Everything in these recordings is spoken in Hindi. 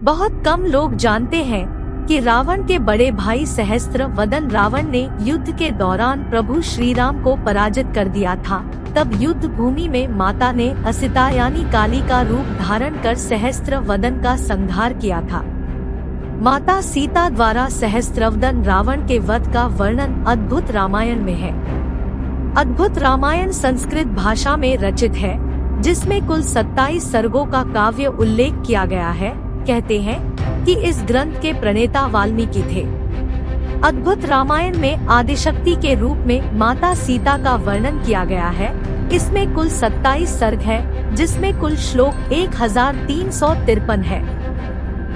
बहुत कम लोग जानते हैं कि रावण के बड़े भाई सहस्त्र वदन रावण ने युद्ध के दौरान प्रभु श्री राम को पराजित कर दिया था। तब युद्ध भूमि में माता ने असिता यानी काली का रूप धारण कर सहस्त्र वदन का संहार किया था। माता सीता द्वारा सहस्त्रवदन रावण के वध का वर्णन अद्भुत रामायण में है। अद्भुत रामायण संस्कृत भाषा में रचित है, जिसमें कुल 27 सर्गों का काव्य उल्लेख किया गया है। कहते हैं कि इस ग्रंथ के प्रणेता वाल्मीकि थे। अद्भुत रामायण में आदिशक्ति के रूप में माता सीता का वर्णन किया गया है। इसमें कुल 27 सर्ग है, जिसमें कुल श्लोक 1353 है।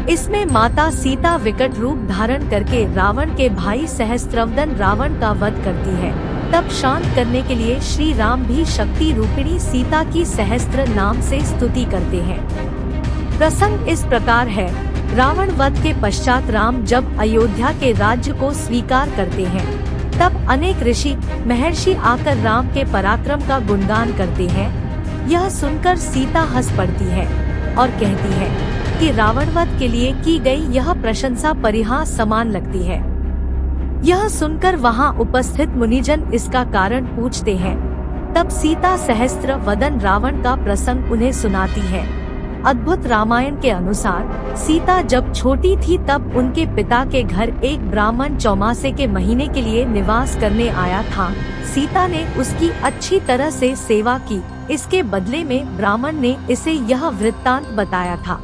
इसमें माता सीता विकट रूप धारण करके रावण के भाई सहस्त्रवदन रावण का वध करती है। तब शांत करने के लिए श्री राम भी शक्ति रूपिणी सीता की सहस्त्र नाम से स्तुति करते हैं। प्रसंग इस प्रकार है। रावण वध के पश्चात राम जब अयोध्या के राज्य को स्वीकार करते हैं, तब अनेक ऋषि महर्षि आकर राम के पराक्रम का गुणगान करते हैं। यह सुनकर सीता हंस पड़ती है और कहती है कि रावण वध के लिए की गई यह प्रशंसा परिहास समान लगती है। यह सुनकर वहां उपस्थित मुनिजन इसका कारण पूछते हैं। तब सीता सहस्त्र वदन रावण का प्रसंग उन्हें सुनाती है। अद्भुत रामायण के अनुसार सीता जब छोटी थी तब उनके पिता के घर एक ब्राह्मण चौमासे के महीने के लिए निवास करने आया था। सीता ने उसकी अच्छी तरह से सेवा की। इसके बदले में ब्राह्मण ने इसे यह वृत्तांत बताया था।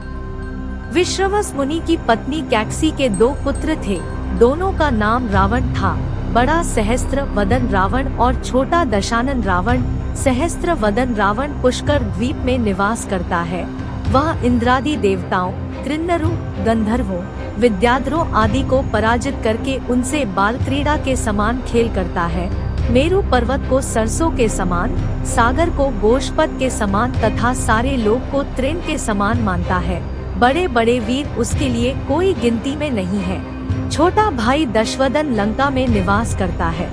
विश्रवस मुनि की पत्नी कैकसी के 2 पुत्र थे। दोनों का नाम रावण था। बड़ा सहस्त्र वदन रावण और छोटा दशानन रावण। सहस्त्र वदन रावण पुष्कर द्वीप में निवास करता है। वह इंद्रादि देवताओं, किन्नरों, गंधर्वों, विद्याधरों आदि को पराजित करके उनसे बाल क्रीड़ा के समान खेल करता है। मेरु पर्वत को सरसों के समान, सागर को गोशपद के समान तथा सारे लोक को तृण के समान मानता है। बड़े बड़े वीर उसके लिए कोई गिनती में नहीं है। छोटा भाई दशवदन लंका में निवास करता है।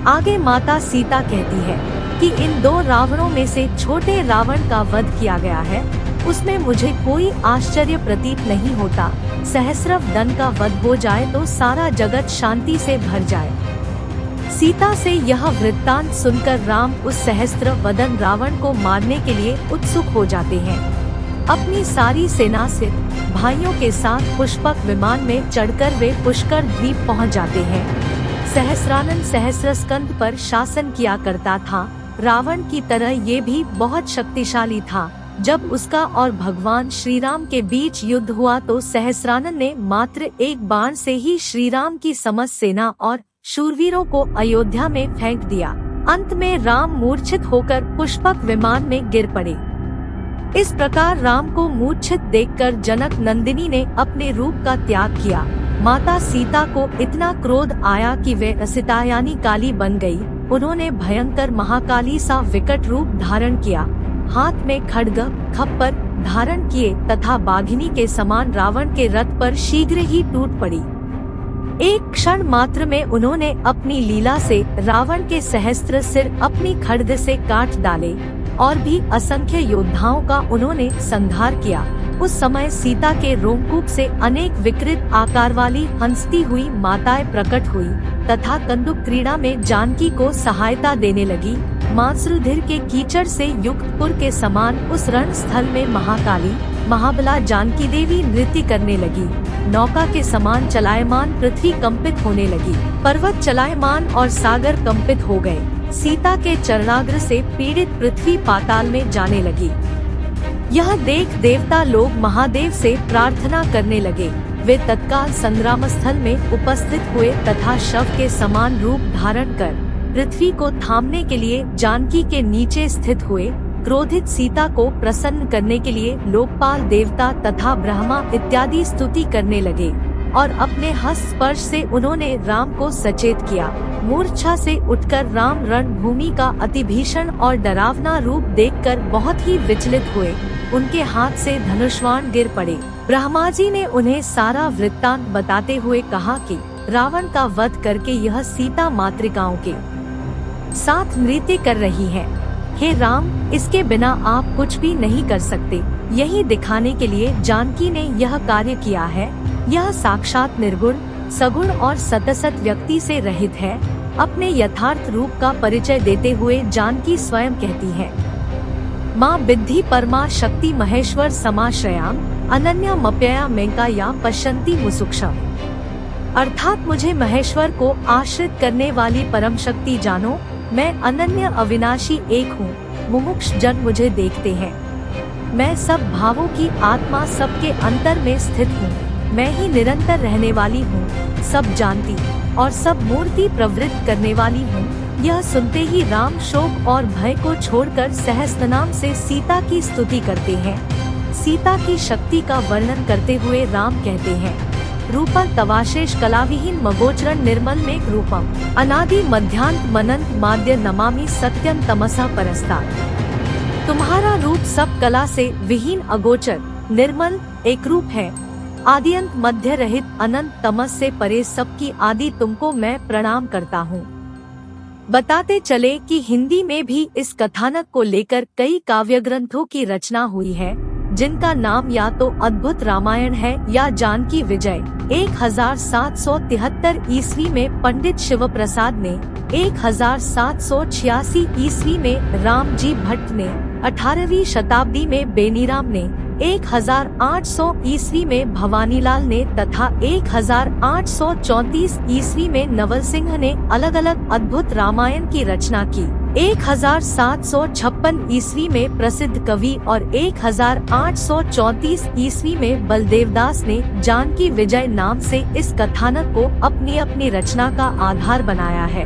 आगे माता सीता कहती है कि इन 2 रावणों में से छोटे रावण का वध किया गया है। उसमें मुझे कोई आश्चर्य प्रतीत नहीं होता। सहस्रवदन का वध हो जाए तो सारा जगत शांति से भर जाए। सीता से यह वृत्तांत सुनकर राम उस सहस्रवदन रावण को मारने के लिए उत्सुक हो जाते हैं। अपनी सारी सेना से भाइयों के साथ पुष्पक विमान में चढ़कर वे पुष्कर द्वीप पहुंच जाते हैं। सहस्रानन सहस्रस्कंध पर शासन किया करता था। रावण की तरह ये भी बहुत शक्तिशाली था। जब उसका और भगवान श्री राम के बीच युद्ध हुआ तो सहस्रानन ने मात्र एक बाण से ही श्री राम की समस्त सेना और शूरवीरों को अयोध्या में फेंक दिया। अंत में राम मूर्छित होकर पुष्पक विमान में गिर पड़े। इस प्रकार राम को मूर्छित देखकर जनक नंदिनी ने अपने रूप का त्याग किया। माता सीता को इतना क्रोध आया कि वे असिता यानी काली बन गई। उन्होंने भयंकर महाकाली सा विकट रूप धारण किया। हाथ में खड्ग खप्पर धारण किए तथा बाघिनी के समान रावण के रथ पर शीघ्र ही टूट पड़ी। एक क्षण मात्र में उन्होंने अपनी लीला से रावण के सहस्त्र सिर अपनी खड्ग से काट डाले और भी असंख्य योद्धाओं का उन्होंने संहार किया। उस समय सीता के रोमकूप से अनेक विकृत आकार वाली हंसती हुई माताएं प्रकट हुई तथा कंदुक क्रीड़ा में जानकी को सहायता देने लगी। मांसरुधिर के कीचड़ से युक्त पुर के समान उस रण स्थल में महाकाली महाबला जानकी देवी नृत्य करने लगी। नौका के समान चलायमान पृथ्वी कंपित होने लगी। पर्वत चलायमान और सागर कंपित हो गए। सीता के चरणाग्र से पीड़ित पृथ्वी पाताल में जाने लगी। यह देख देवता लोग महादेव से प्रार्थना करने लगे। वे तत्काल संग्राम स्थल में उपस्थित हुए तथा शव के समान रूप धारण कर पृथ्वी को थामने के लिए जानकी के नीचे स्थित हुए। क्रोधित सीता को प्रसन्न करने के लिए लोकपाल देवता तथा ब्रह्मा इत्यादि स्तुति करने लगे और अपने हस्त स्पर्श से उन्होंने राम को सचेत किया। मूर्छा से उठकर राम रणभूमि का अति भीषण और डरावना रूप देखकर बहुत ही विचलित हुए। उनके हाथ से धनुष्वाण गिर पड़े। ब्रह्मा जी ने उन्हें सारा वृत्तांत बताते हुए कहा कि रावण का वध करके यह सीता मातृकाओं के साथ नृत्य कर रही है। हे राम, इसके बिना आप कुछ भी नहीं कर सकते। यही दिखाने के लिए जानकी ने यह कार्य किया है। यह साक्षात निर्गुण, सगुण और सतसत व्यक्ति से रहित है। अपने यथार्थ रूप का परिचय देते हुए जानकी स्वयं कहती है, माँ बिद्धि परमा शक्ति महेश्वर समाश्रयाम अनन्या मप्यया मेका या पश्यन्ति मुसुक्षम। अर्थात मुझे महेश्वर को आश्रित करने वाली परम शक्ति जानो। मैं अनन्य अविनाशी एक हूँ। मुमुक्ष जन मुझे देखते हैं। मैं सब भावों की आत्मा, सबके अंतर में स्थित हूँ। मैं ही निरंतर रहने वाली हूँ, सब जानती और सब मूर्ति प्रवृत्त करने वाली हूँ। यह सुनते ही राम शोक और भय को छोड़कर सहस्त्रनाम से सीता की स्तुति करते हैं। सीता की शक्ति का वर्णन करते हुए राम कहते हैं, रूपं तवाशेष कलाविहीन मगोचरण निर्मल मेघ रूपम अनादि मध्यांत मनंत माद्य नमामि सत्यम तमसा परस्ता। तुम्हारा रूप सब कला से विहीन, अगोचर, निर्मल, एक रूप है। आदिअंत मध्य रहित, अनंत, तमस से परे सबकी आदि तुमको मैं प्रणाम करता हूँ। बताते चले कि हिंदी में भी इस कथानक को लेकर कई काव्य ग्रंथों की रचना हुई है, जिनका नाम या तो अद्भुत रामायण है या जानकी विजय। 1773 ईस्वी में पंडित शिव प्रसाद ने, 1786 ईस्वी में रामजी भट्ट ने, 18वीं शताब्दी में बेनीराम ने, 1800 ईस्वी में भवानीलाल ने तथा 1834 ईस्वी में नवल सिंह ने अलग अलग अद्भुत रामायण की रचना की। 1756 ईस्वी में प्रसिद्ध कवि और 1834 ईस्वी में बलदेवदास ने जानकी विजय नाम से इस कथानक को अपनी अपनी रचना का आधार बनाया है।